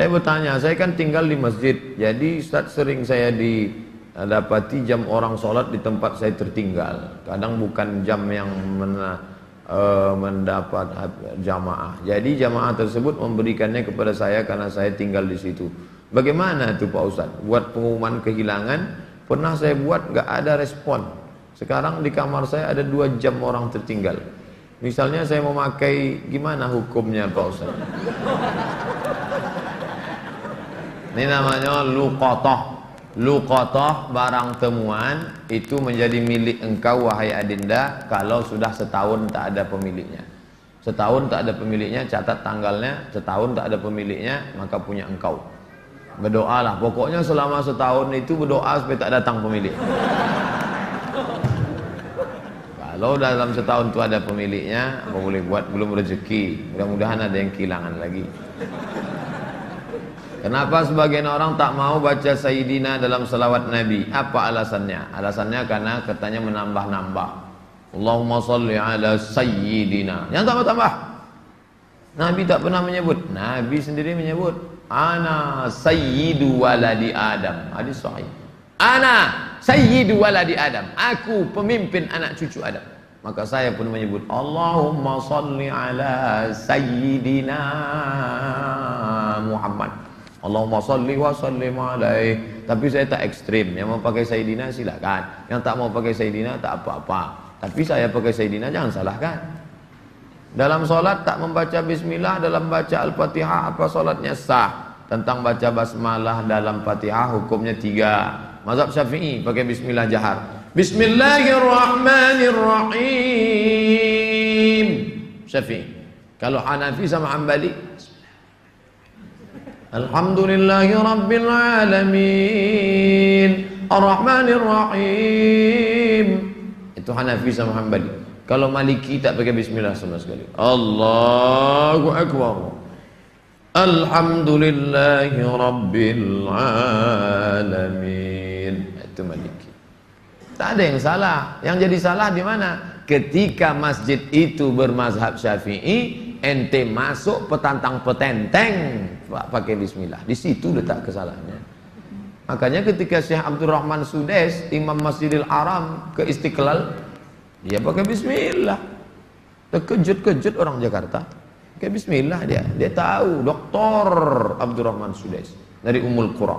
Saya bertanya, saya kan tinggal di masjid, jadi Ustaz sering saya dapati jam orang sholat di tempat saya tertinggal. Kadang bukan jam yang mendapat jamaah. Jadi jamaah tersebut memberikannya kepada saya karena saya tinggal di situ. Bagaimana itu Pak Ustaz? Buat pengumuman kehilangan, pernah saya buat nggak ada respon. Sekarang di kamar saya ada 2 jam orang tertinggal. Misalnya saya mau pakai, gimana hukumnya Pak Ustaz? Ini namanya luqatah. Luqatah, barang temuan itu menjadi milik engkau wahai adinda kalau sudah setahun tak ada pemiliknya. Setahun tak ada pemiliknya, catat tanggalnya. Setahun tak ada pemiliknya, maka punya engkau. Berdoalah, pokoknya selama setahun itu berdoa supaya tak datang pemilik. Kalau dalam setahun itu ada pemiliknya, apa boleh buat, belum rezeki. Mudah-mudahan ada yang kehilangan lagi. Kenapa sebagian orang tak mau baca Sayyidina dalam salawat Nabi? Apa alasannya? Alasannya karena katanya menambah-nambah. Allahumma salli ala Sayyidina. Yang tambah-tambah. Nabi tak pernah menyebut. Nabi sendiri menyebut. Ana Sayyidu waladi Adam. Hadis sahih. Ana Sayyidu waladi Adam. Aku pemimpin anak cucu Adam. Maka saya pun menyebut Allahumma salli ala Sayyidina Muhammad. Allahumma salli wa sallim alaih. Tapi saya tak ekstrim. Yang mau pakai Sayyidina silakan. Yang tak mau pakai Sayyidina tak apa-apa. Tapi saya pakai Sayyidina jangan salahkan. Dalam solat tak membaca bismillah dalam baca al-fatihah, apa solatnya sah? Tentang baca basmalah dalam fatihah hukumnya 3. Mazhab Syafi'i pakai bismillah jahar. Bismillahirrahmanirrahim. Syafi'i. Kalau Hanafi sama Hambali, Alhamdulillahi Rabbil Alamin Ar-Rahmanir Rahim. Itu Hanafi sama Hambali. Kalau Maliki tak pakai bismillah sama sekali. Allahu Akbar. Alhamdulillahi Rabbil Alamin. Itu Maliki. Tak ada yang salah. Yang jadi salah di mana? Ketika masjid itu bermazhab Syafi'i, ente masuk petantang petenteng pakai bismillah, di situ letak kesalahannya. Makanya ketika Syekh Abdurrahman Sudes, Imam Masjidil Haram ke Istiqlal, dia pakai bismillah. Terkejut-kejut orang Jakarta, pakai bismillah dia tahu. Doktor Abdurrahman Sudes dari Ummul Qura.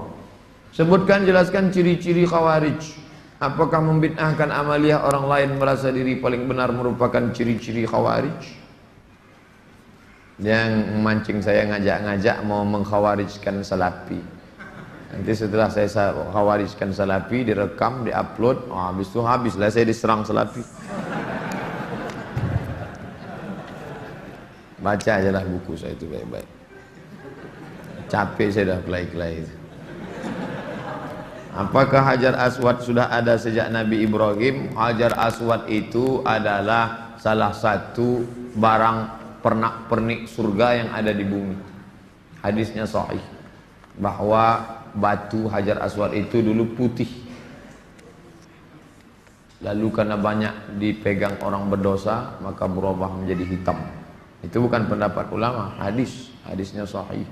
Sebutkan, jelaskan ciri-ciri khawarij. Apakah membid'ahkan amaliyah orang lain merasa diri paling benar merupakan ciri-ciri khawarij? Yang memancing saya ngajak-ngajak mau mengkhawarijkan salafi. Nanti setelah saya khawarijkan salafi, direkam, diupload, habis itu habislah saya diserang salafi. Baca aja lah buku saya itu baik-baik. Capek saya dah kelai-kelai. Apakah Hajar Aswad sudah ada sejak Nabi Ibrahim? Hajar Aswad itu adalah salah satu barang pernak-pernik surga yang ada di bumi. Hadisnya sahih bahwa batu Hajar Aswad itu dulu putih, lalu karena banyak dipegang orang berdosa maka berubah menjadi hitam. Itu bukan pendapat ulama, hadisnya sahih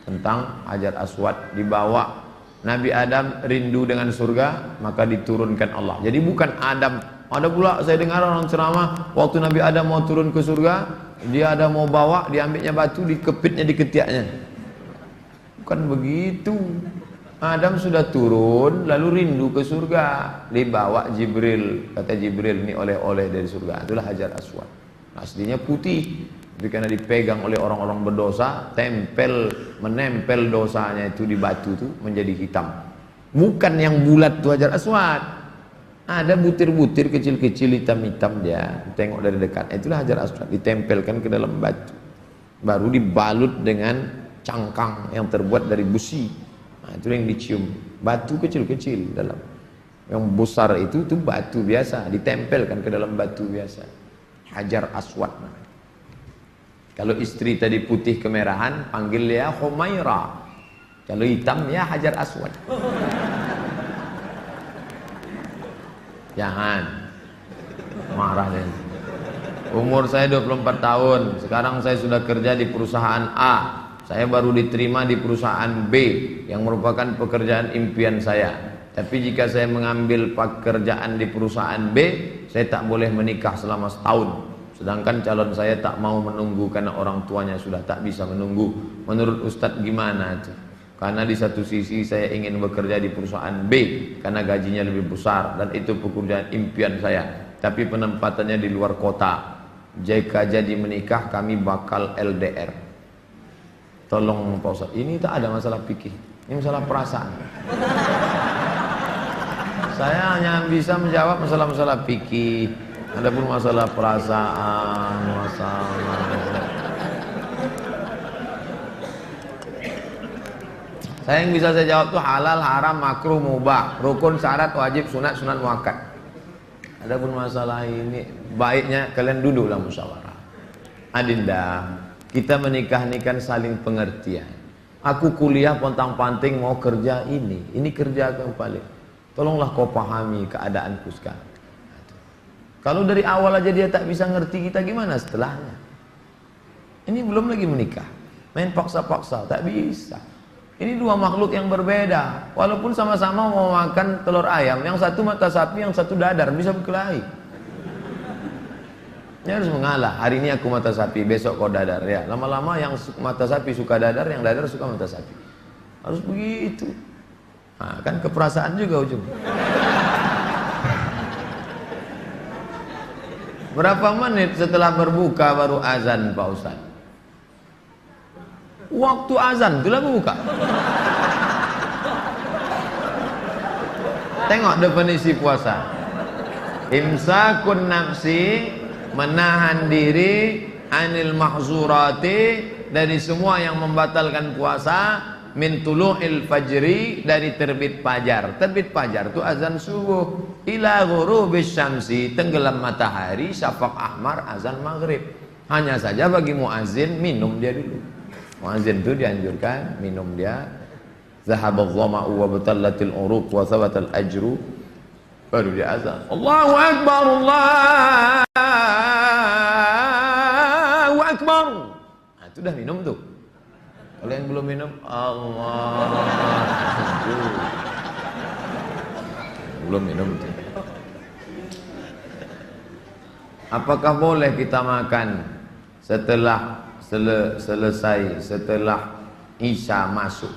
tentang Hajar Aswad. Dibawa Nabi Adam rindu dengan surga, maka diturunkan Allah. Jadi bukan Adam. Ada pula saya dengar orang ceramah, waktu Nabi Adam mau turun ke surga, dia ada mau bawa, diambilnya batu, dikepitnya di ketiaknya. Bukan begitu. Adam sudah turun, lalu rindu ke surga, dibawa Jibril. Kata Jibril, ini oleh-oleh dari surga. Itulah Hajar Aswad. Aslinya putih, tapi karena dipegang oleh orang-orang berdosa, menempel dosanya itu di batu itu menjadi hitam. Bukan yang bulat itu Hajar Aswad. Ada butir-butir kecil-kecil hitam-hitam dia, tengok dari dekat. Itulah Hajar Aswad, ditempelkan ke dalam batu. Baru dibalut dengan cangkang yang terbuat dari besi. Nah, itu yang dicium. Batu kecil-kecil dalam. Yang besar itu batu biasa, ditempelkan ke dalam batu biasa. Hajar Aswad. Kalau istri tadi putih kemerahan, panggil dia Humaira. Kalau hitam ya Hajar Aswad. Jangan marah deh. Umur saya 24 tahun. Sekarang saya sudah kerja di perusahaan A. Saya baru diterima di perusahaan B yang merupakan pekerjaan impian saya. Tapi jika saya mengambil pekerjaan di perusahaan B, saya tak boleh menikah selama setahun. Sedangkan calon saya tak mau menunggu karena orang tuanya sudah tak bisa menunggu. Menurut Ustadz gimana? Karena di satu sisi saya ingin bekerja di perusahaan B karena gajinya lebih besar dan itu pekerjaan impian saya. Tapi penempatannya di luar kota. Jika jadi menikah kami bakal LDR. Tolong Pak Ustadz, ini tak ada masalah fikih, ini masalah perasaan. Saya hanya bisa menjawab masalah-masalah fikih. Adapun masalah perasaan, saya yang bisa saya jawab tuh halal, haram, makruh, mubah, rukun, syarat, wajib, sunat, sunat muakkad. Adapun masalah ini baiknya kalian duduklah musyawarah. Adinda, kita menikah ini kan saling pengertian. Aku kuliah pontang-panting mau kerja ini kerja yang paling. Tolonglah kau pahami keadaanku sekarang. Kalau dari awal aja dia tak bisa ngerti kita, gimana setelahnya? Ini belum lagi menikah, main paksa-paksa, tak bisa. Ini dua makhluk yang berbeda. Walaupun sama-sama mau makan telur ayam, yang satu mata sapi, yang satu dadar, bisa berkelahi. Ini harus mengalah. Hari ini aku mata sapi, besok kau dadar. Ya, lama-lama yang mata sapi suka dadar, yang dadar suka mata sapi. Harus begitu. Nah, kan keperasaan juga ujung. Berapa menit setelah berbuka baru azan Pak Ustaz? Waktu azan itulah berbuka. Tengok definisi puasa. Imsakun nafsi, menahan diri, anil mahzurati, dari semua yang membatalkan puasa, min tulu'il fajri, dari terbit fajar. Terbit fajar itu azan subuh, ila ghurubis syamsi, tenggelam matahari, syafaq ahmar, azan maghrib. Hanya saja bagi muazin minum dia dulu. Muazin itu dianjurkan minum dia. Zahabadh dhama'u wa batallatil uruq wa thabatal ajru, baru dia azan. Allahu akbar, Allahu akbar. Nah, itu dah minum tuh. Kalau yang belum minum, Allah, belum minum tuh. Apakah boleh kita makan setelah selesai, setelah Isya masuk?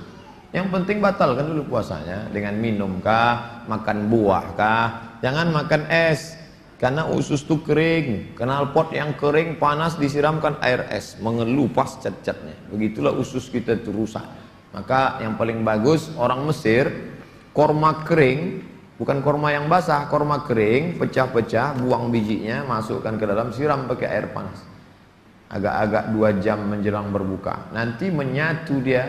Yang penting batalkan dulu puasanya dengan minum kah, makan buah kah. Jangan makan es, karena usus itu kering. Knalpot yang kering panas disiramkan air es, mengelupas cat-catnya. Begitulah usus kita itu rusak. Maka yang paling bagus orang Mesir, korma kering, bukan korma yang basah, korma kering, pecah-pecah, buang bijinya, masukkan ke dalam, siram pakai air panas. Agak-agak 2 jam menjelang berbuka. Nanti menyatu dia,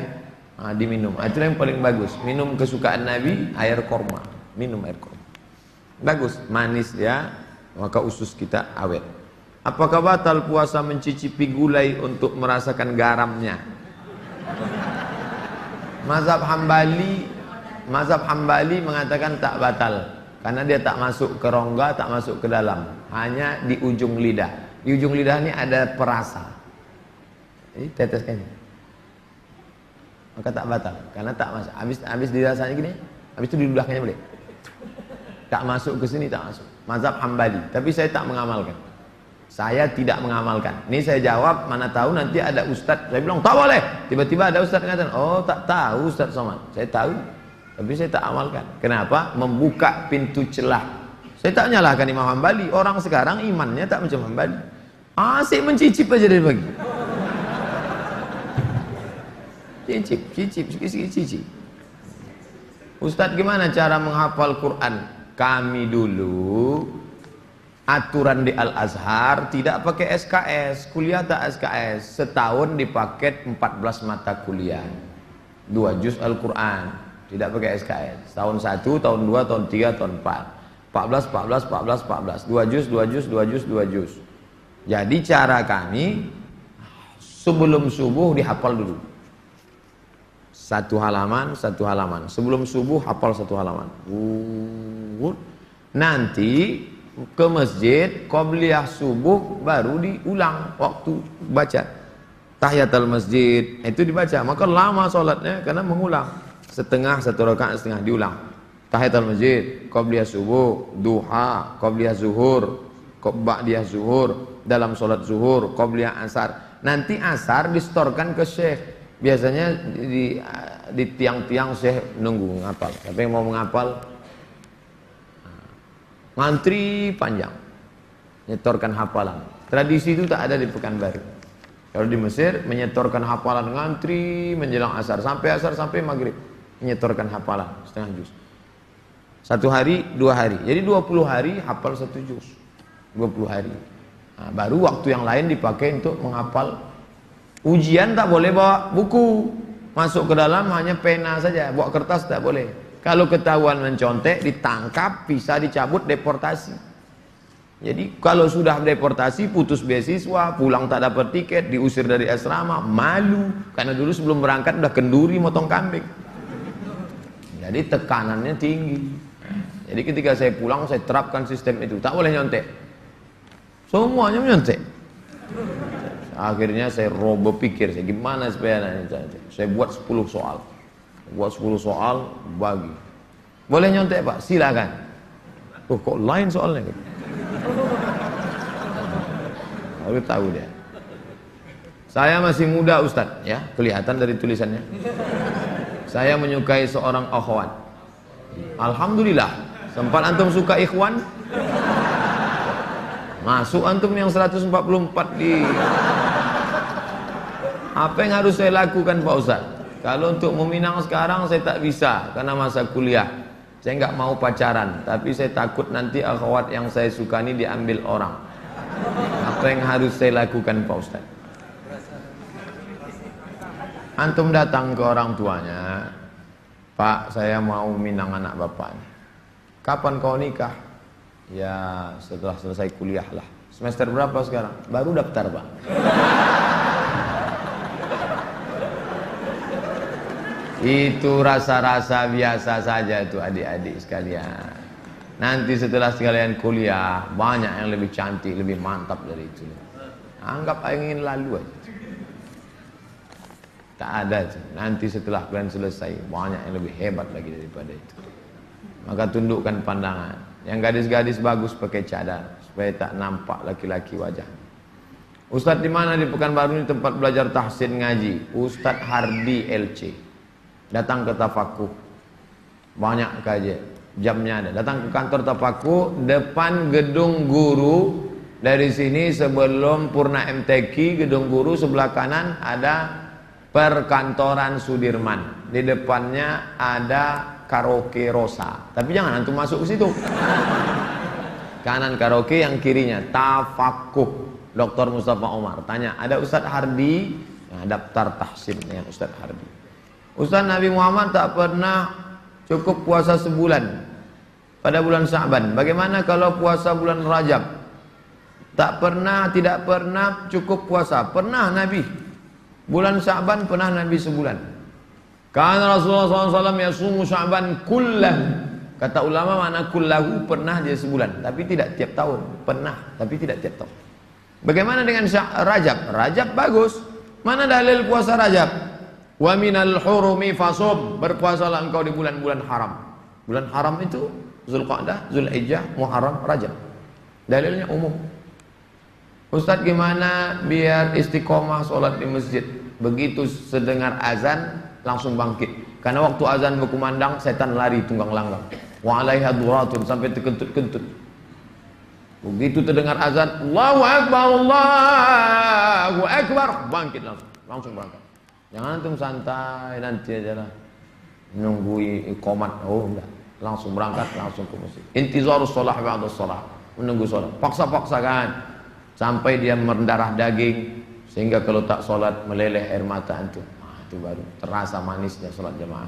diminum. Itulah yang paling bagus. Minum kesukaan Nabi, air korma. Minum air korma. Bagus, manis ya, maka usus kita awet. Apakah batal puasa mencicipi gulai untuk merasakan garamnya? Mazhab Hambali mengatakan tak batal, karena dia tak masuk ke rongga, tak masuk ke dalam, hanya di ujung lidah. Di ujung lidah ini ada perasa. Jadi teteskan, maka tak batal, karena tak masuk. Habis dirasanya gini, habis itu diludahkannya boleh. Tak masuk ke sini, tak masuk. Mazhab Hambali, tapi saya tak mengamalkan. Saya tidak mengamalkan. Ini saya jawab, mana tahu nanti ada ustadz. Saya bilang tak boleh. Tiba-tiba ada ustadz mengatakan, oh tak tahu Ustadz Somad. Saya tahu, tapi saya tak amalkan. Kenapa? Membuka pintu celah. Saya tak menyalahkan Imam Hambali. Orang sekarang imannya tak macam Hambali. Asik mencicip aja dari pagi. Cicip, sikit-sikit cicip. Ustadz gimana cara menghafal Quran? Kami dulu aturan di Al-Azhar tidak pakai SKS, kuliah tak SKS, setahun dipaket 14 mata kuliah, 2 juz Al-Quran, tidak pakai SKS, tahun 1, tahun 2, tahun 3, tahun 4, 14, 2 juz, 2 juz, 2 juz, 2 juz. Jadi cara kami sebelum subuh dihafal dulu, 1 halaman, 1 halaman, sebelum subuh hafal 1 halaman, nanti ke masjid, qobliyah subuh baru diulang waktu baca. tahiyatul masjid itu dibaca, maka lama sholatnya karena mengulang setengah, satu rakaat setengah diulang. Tahiyatul masjid, qabliyah subuh, duha, qabliyah zuhur, ba'diyah zuhur, dalam sholat zuhur, qabliyah asar. Nanti asar distorkan ke syekh. Biasanya di tiang-tiang syekh nunggu ngapal. Tapi yang mau menghafal ngantri panjang, nyetorkan hafalan. Tradisi itu tak ada di Pekanbaru. Kalau di Mesir menyetorkan hafalan ngantri menjelang asar sampai maghrib, menyetorkan hafalan setengah juz. 1 hari, 2 hari. Jadi 20 hari hafal 1 juz. 20 hari. Nah, baru waktu yang lain dipakai untuk menghafal. Ujian tak boleh bawa buku. Masuk ke dalam hanya pena saja, bawa kertas tak boleh. Kalau ketahuan mencontek, ditangkap, bisa dicabut, deportasi. Jadi kalau sudah deportasi, putus beasiswa, pulang tak dapat tiket, diusir dari asrama, malu. Karena dulu sebelum berangkat udah kenduri motong kambing. Jadi tekanannya tinggi. Jadi ketika saya pulang, saya terapkan sistem itu. Tak boleh nyontek. Semuanya menyontek. Akhirnya saya berpikir, saya gimana supaya saya buat 10 soal. Buat 10 soal, bagi. Boleh nyontek Pak? Silakan. Oh kok lain soalnya? Baru tahu dia. Saya masih muda Ustadz, ya kelihatan dari tulisannya. Saya menyukai seorang akhwat. Alhamdulillah. Sempat antum suka ikhwan? Masuk antum yang 144 di. Apa yang harus saya lakukan Pak Ustadz? Kalau untuk meminang sekarang saya tak bisa karena masa kuliah. Saya nggak mau pacaran, tapi saya takut nanti akhwat yang saya suka ini diambil orang. Apa yang harus saya lakukan Pak Ustadz? Antum datang ke orang tuanya, Pak, saya mau minang anak bapaknya. Kapan kau nikah? Ya setelah selesai kuliah lah. Semester berapa sekarang? Baru daftar Pak. Itu rasa-rasa biasa saja itu adik-adik sekalian. Nanti setelah sekalian kuliah, banyak yang lebih cantik, lebih mantap dari itu. Anggap ingin lalu aja. Tak ada. Nanti setelah kalian selesai, banyak yang lebih hebat lagi daripada itu. Maka tundukkan pandangan. Yang gadis-gadis bagus pakai cadar supaya tak nampak laki-laki wajah. Ustadz di mana di Pekanbaru ini tempat belajar tahsin ngaji? Ustadz Hardi LC. Datang ke Tafakuh. Banyak kajian. Jamnya ada. Datang ke kantor Tafakuh depan gedung guru. Dari sini sebelum Purna MTQ, gedung guru sebelah kanan ada perkantoran Sudirman. Di depannya ada karaoke Rosa. Tapi jangan antum masuk ke situ. Kanan karaoke, yang kirinya Tafakuh. Dr. Mustafa Omar. Tanya, ada Ustadz Hardi? Nah, daftar tahsin dengan Ustadz Hardi. Ustadz Nabi Muhammad tak pernah cukup puasa sebulan pada bulan Sya'ban. Bagaimana kalau puasa bulan Rajab? Tak pernah, tidak pernah cukup puasa. Pernah Nabi. Bulan Sya'ban pernah Nabi sebulan. Karena Rasulullah SAW yasumu Sya'ban kullahu. Kata ulama makna kullahu, pernah dia sebulan, tapi tidak tiap tahun. Pernah, tapi tidak tiap tahun. Bagaimana dengan Rajab? Rajab bagus. Mana dalil puasa Rajab? Wa minal hurumi fasum. Berpuasalah engkau di bulan-bulan haram. Bulan haram itu Zulqa'dah, Zulhijjah, Muharram, Rajab. Dalilnya umum. Ustadz gimana biar istiqomah sholat di masjid? Begitu sedengar azan langsung bangkit. Karena waktu azan berkumandang setan lari tunggang langgang. Wa 'alaiha duratun, sampai terkentut-kentut. Begitu terdengar azan, Allahu Akbar, Allahu Akbar, bangkit langsung berangkat. Jangan antum santai nanti aja lah. Nunggu iqamat. Oh enggak. Langsung berangkat, langsung ke masjid. Intizarus shalah ba'da shalah. Menunggu salat. Paksa-paksakan sampai dia mendarah daging sehingga kalau tak salat meleleh air mata antum. Itu baru terasa manisnya sholat jamaah.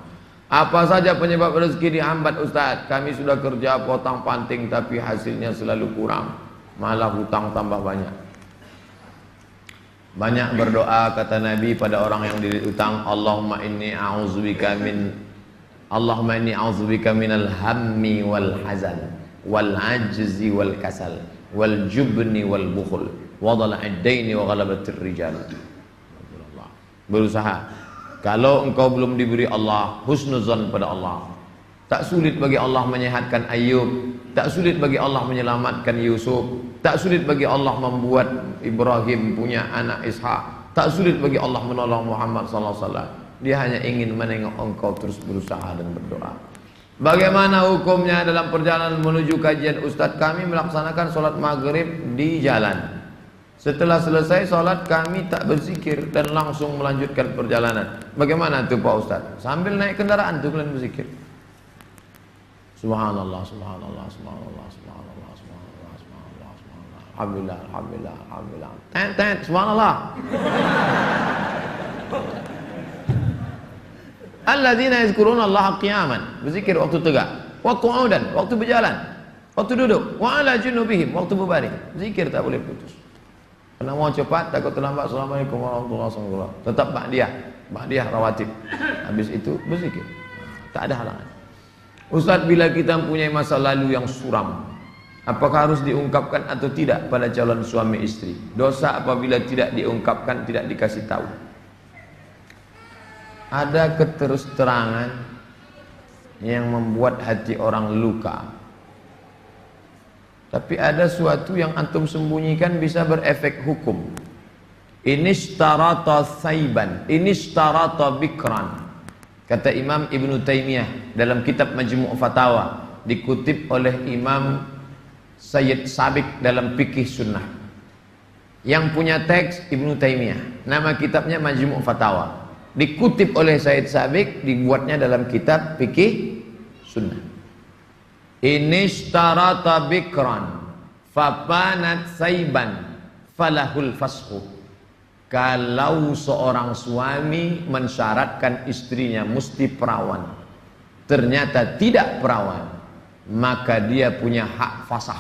Apa saja penyebab rezeki dihambat Ustaz? Kami sudah kerja potong panting tapi hasilnya selalu kurang, malah hutang tambah banyak. Banyak berdoa kata Nabi pada orang yang dililit utang, Allahumma inni a'udzubika minal hammi wal hazan wal ajzi wal kasal wal jubni wal bukhul wa dhala'id daini wa ghalabatir rijal. berusaha. Kalau engkau belum diberi Allah, husnuzan pada Allah. Tak sulit bagi Allah menyehatkan Ayub, tak sulit bagi Allah menyelamatkan Yusuf, tak sulit bagi Allah membuat Ibrahim punya anak Ishak, tak sulit bagi Allah menolong Muhammad sallallahu alaihi wasallam. Dia hanya ingin menengok engkau terus berusaha dan berdoa. Bagaimana hukumnya dalam perjalanan menuju kajian Ustadz? Kami melaksanakan sholat maghrib di jalan. Setelah selesai sholat kami tak berzikir dan langsung melanjutkan perjalanan. Bagaimana itu Pak Ustadz? Sambil naik kendaraan tuh kalian berzikir. Subhanallah, subhanallah, subhanallah, subhanallah, subhanallah, subhanallah, subhanallah. Alhamdulillah, alhamdulillah, alhamdulillah. Tet, subhanallah. Alladzina yazkuruna Allah qiyaman, berzikir waktu tegak, wa qu'udan, waktu berjalan, waktu duduk, wa ala junubihim, waktu berbaring. Zikir tak boleh putus. Karena mau cepat takut terlambat. Assalamualaikum warahmatullahi wabarakatuh. Tetap ba'diyah rawatib. Habis itu berzikir. Tak ada halangan. Ustaz, bila kita mempunyai masa lalu yang suram, apakah harus diungkapkan atau tidak pada calon suami istri? Dosa apabila tidak diungkapkan, tidak dikasih tahu. Ada keterus-terangan yang membuat hati orang luka. Tapi ada suatu yang antum sembunyikan bisa berefek hukum. Inishtarata saiban, inishtarata bikran. Kata Imam Ibn Taymiyah dalam kitab Majmu' Fatawa, dikutip oleh Imam Sayyid Sabiq dalam Fikih Sunnah. Yang punya teks Ibn Taymiyah, nama kitabnya Majmu' Fatawa. Dikutip oleh Sayyid Sabiq, dibuatnya dalam kitab Fikih Sunnah. Inishtarata bikran fapanat saiban falahul fashu. Kalau seorang suami mensyaratkan istrinya mesti perawan, ternyata tidak perawan, maka dia punya hak fasah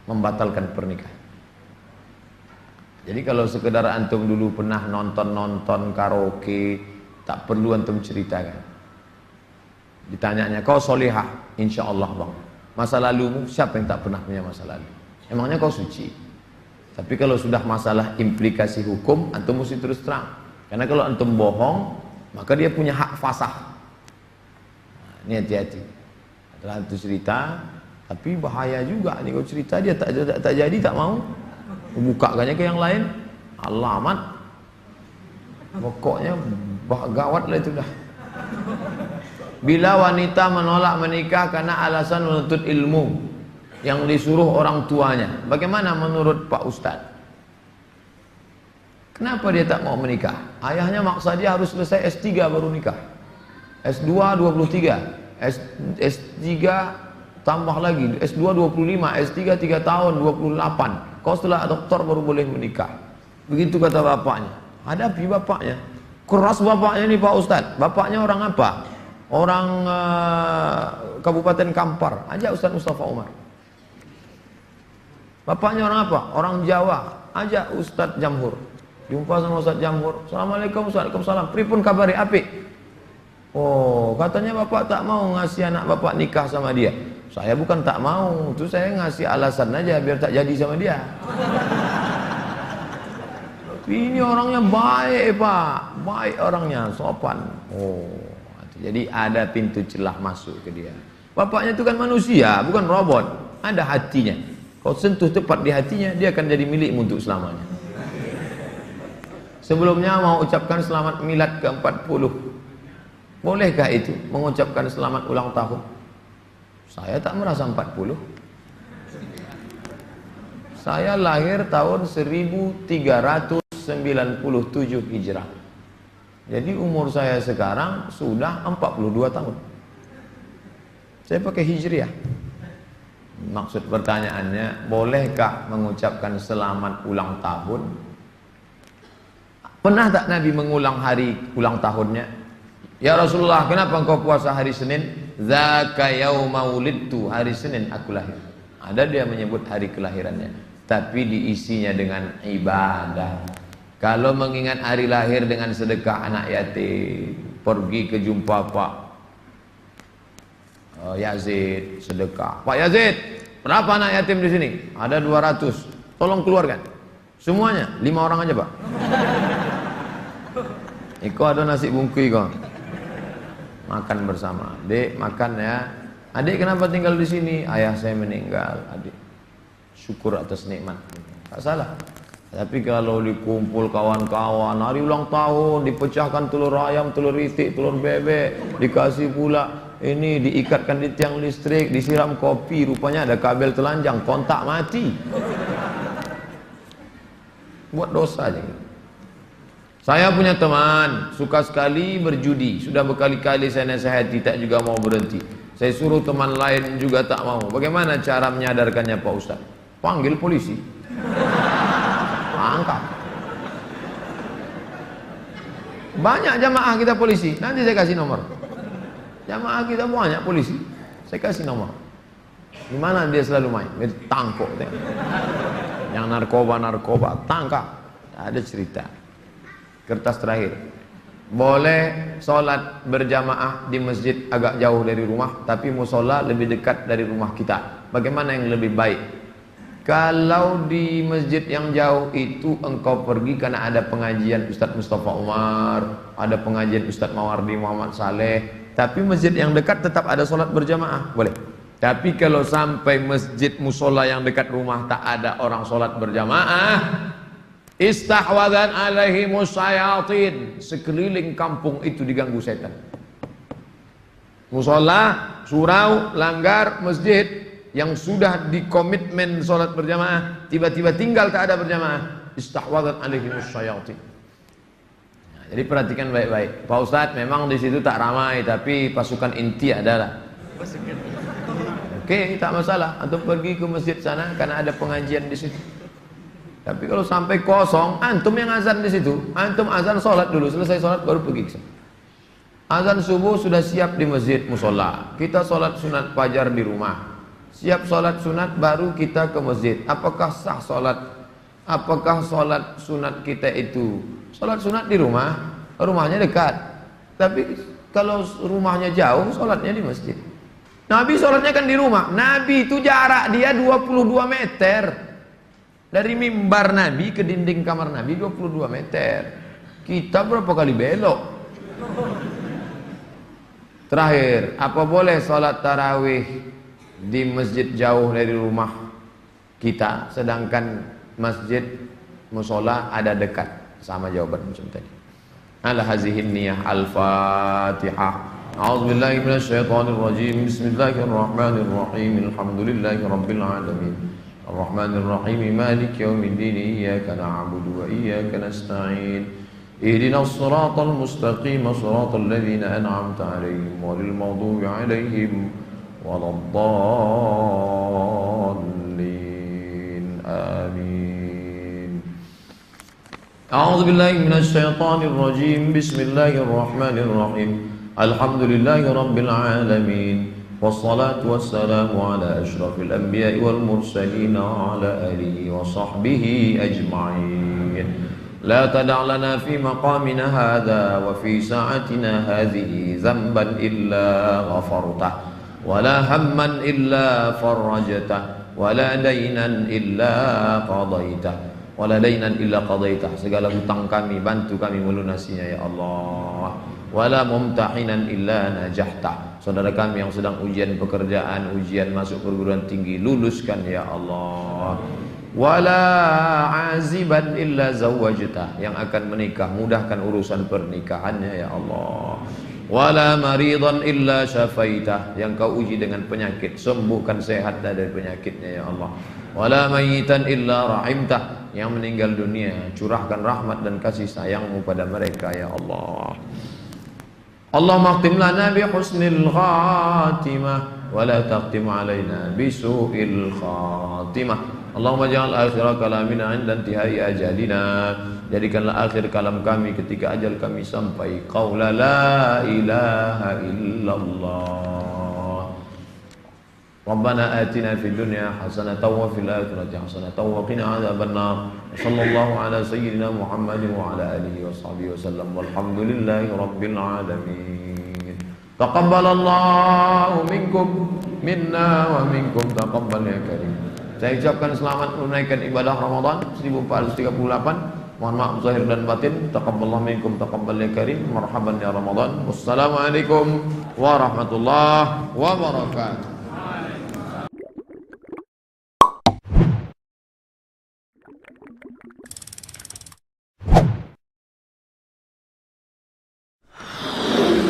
membatalkan pernikahan. Jadi kalau sekedar antum dulu pernah nonton karaoke, tak perlu antum ceritakan. Ditanyanya, kau solihah? Insya Allah bang. Masa lalumu, siapa yang tak pernah punya masa lalu? Emangnya kau suci? Tapi kalau sudah masalah implikasi hukum, antum mesti terus terang. Karena kalau antum bohong, maka dia punya hak fasah. Nah, ini hati-hati. Setelah itu cerita, tapi bahaya juga. Ini kalau cerita dia tak jadi, tak mau. Bukakannya ke yang lain, alamat. Pokoknya gawat lah itu dah. Bila wanita menolak menikah karena alasan menuntut ilmu yang disuruh orang tuanya, bagaimana menurut Pak Ustadz? Kenapa dia tak mau menikah? Ayahnya maksa dia harus selesai S3 baru nikah. S2 23, S3 tambah lagi, S2 25, S3 3 tahun 28. Kau setelah doktor baru boleh menikah. Begitu kata bapaknya. Hadapi bapaknya. Keras bapaknya nih Pak Ustadz. Bapaknya orang apa? Orang Kabupaten Kampar. Ajak Ustadz Mustafa Umar. Bapaknya orang apa? Orang Jawa. Ajak Ustadz Jamhur. Jumpa sama Ustadz Jamhur. Assalamualaikum, Waalaikumsalam. Pripun kabari apik? Oh, katanya bapak tak mau ngasih anak bapak nikah sama dia. Saya bukan tak mau, itu saya ngasih alasan aja biar tak jadi sama dia. Ini orangnya baik Pak, baik orangnya, sopan. Oh, jadi ada pintu celah masuk ke dia. Bapaknya itu kan manusia, bukan robot. Ada hatinya. Kau sentuh tepat di hatinya, dia akan jadi milikmu untuk selamanya. Sebelumnya mau ucapkan selamat milad ke-40. Bolehkah itu mengucapkan selamat ulang tahun? Saya tak merasa 40. Saya lahir tahun 1397 Hijrah. Jadi umur saya sekarang sudah 42 tahun. Saya pakai Hijriah. Maksud pertanyaannya, bolehkah mengucapkan selamat ulang tahun? Pernah tak Nabi mengulang hari ulang tahunnya? Ya Rasulullah, kenapa engkau puasa hari Senin? Zaka yauma wulidtu, hari Senin aku lahir. Ada dia menyebut hari kelahirannya, tapi diisinya dengan ibadah. Kalau mengingat hari lahir dengan sedekah anak yatim, pergi ke jumpa Pak Yazid, sedekah. Pak Yazid, berapa anak yatim di sini? Ada 200. Tolong keluarkan. Semuanya, 5 orang aja Pak. Iko ada nasi bungkui kok. Makan bersama. Dek, makan ya. Adik kenapa tinggal di sini? Ayah saya meninggal, adik. Syukur atas nikmat. Tak salah. Tapi kalau dikumpul kawan-kawan, hari ulang tahun, dipecahkan telur ayam, telur itik, telur bebek, dikasih pula ini, diikatkan di tiang listrik, disiram kopi, rupanya ada kabel telanjang, kontak mati. Buat dosa aja. Saya punya teman, suka sekali berjudi, sudah berkali-kali saya nasihati, tak juga mau berhenti. Saya suruh teman lain juga tak mau. Bagaimana cara menyadarkannya Pak Ustaz? Panggil polisi. Angkat. Banyak jamaah kita polisi. Nanti saya kasih nomor. Jamaah kita banyak polisi. Saya kasih nomor. Di mana dia selalu main? Dia tangkap. Yang narkoba tangkap. Ada cerita. Kertas terakhir. Boleh sholat berjamaah di masjid agak jauh dari rumah, tapi musola lebih dekat dari rumah kita. Bagaimana yang lebih baik? Kalau di masjid yang jauh itu engkau pergi karena ada pengajian Ustadz Mustafa Umar, ada pengajian Ustadz Mawardi Muhammad Saleh, tapi masjid yang dekat tetap ada sholat berjamaah, boleh. Tapi kalau sampai masjid musola yang dekat rumah tak ada orang sholat berjamaah, istahwadan alaihimus syayatin, sekeliling kampung itu diganggu setan. Musola, surau, langgar, masjid yang sudah dikomitmen sholat berjamaah, tiba-tiba tinggal tak ada berjamaah, istahwadat alaihimus syayatin. Nah, jadi perhatikan baik-baik. Pak Ustadz, memang di situ tak ramai, tapi pasukan inti adalah. Oke, tak masalah. Antum pergi ke masjid sana karena ada pengajian di situ. Tapi kalau sampai kosong, antum yang azan di situ, antum azan sholat dulu, selesai sholat baru pergi ke sana. Azan subuh sudah siap di masjid musola. Kita sholat sunat fajar di rumah. Siap sholat sunat baru kita ke masjid. Apakah sah sholat? Apakah sholat sunat kita itu sholat sunat di rumah? Rumahnya dekat. Tapi kalau rumahnya jauh, sholatnya di masjid. Nabi sholatnya kan di rumah. Nabi itu jarak dia 22 meter. Dari mimbar Nabi ke dinding kamar Nabi 22 meter. Kita berapa kali belok? Terakhir, apa boleh sholat tarawih di masjid jauh dari rumah kita, sedangkan masjid musola ada dekat? Sama jawaban macam tadi. Ala hazihin niyah. Al-Fatihah. A'udzubillahi minasyaitonirrajim. Bismillahirrahmanirrahim. Alhamdulillahi rabbil alamin. Ar-Rahmanirrahim. Maliki yaumiddin. Iyyaka na'budu wa iyyaka nasta'in. Ihdinas siratal mustaqim. Siratal ladzina an'amta 'alaihim ghairil maghdubi 'alaihim waladdallin. Amin. A'udzu billahi minasyaitonir rajim. Bismillahirrahmanirrahim. Alhamdulillahi rabbil alamin. Wassalatu wassalamu ala asyrafil anbiya'i wal mursalin wa ala alihi wa sahbihi ajma'in. La tada' lana fi maqamina hadha wa fi sa'atina hadhihi dhanban illa ghafartah, wala hamman illa farajtah, wala dainan illa qadaitah, wala dainan illa qadaitah. Segala hutang kami bantu kami melunasinya ya Allah. Wala mumtahinan illa najahtah. Saudara kami yang sedang ujian pekerjaan, ujian masuk perguruan tinggi, luluskan ya Allah. Wala aziban illa zawwajtah. Yang akan menikah, mudahkan urusan pernikahannya ya Allah. Wala maridan illa syafaitah. Yang kau uji dengan penyakit, sembuhkan, sehat dari penyakitnya ya Allah. Wala mayitan illa rahimtah. Yang meninggal dunia, curahkan rahmat dan kasih sayangmu pada mereka ya Allah. Allahumma khtim lana bi husnil khatimah wa la taqtim alaina bi su'il khatimah. Allahumma ja'al akhir kalamina 'inda intihai ajalina. Jadikanlah akhir kalam kami ketika ajal kami sampai. Qaula la ilaha illallah. Rabbana atina fid dunya hasanatan wa fil akhirati hasanatan wa qina adzabannar. Sallallahu ala sayyidina Muhammadin wa ala alihi wa sahbihi wasallam. Walhamdulillahi rabbil alamin. Taqabbalallahu minkum minna wa minkum taqabbal ya karim. Saya ucapkan selamat menunaikan ibadah Ramadan 1438 Mohon maaf zahir dan batin. Taqabbalallahu minkum taqabbal ya karim. Marhaban ya Ramadan. Wassalamualaikum warahmatullahi wabarakatuh.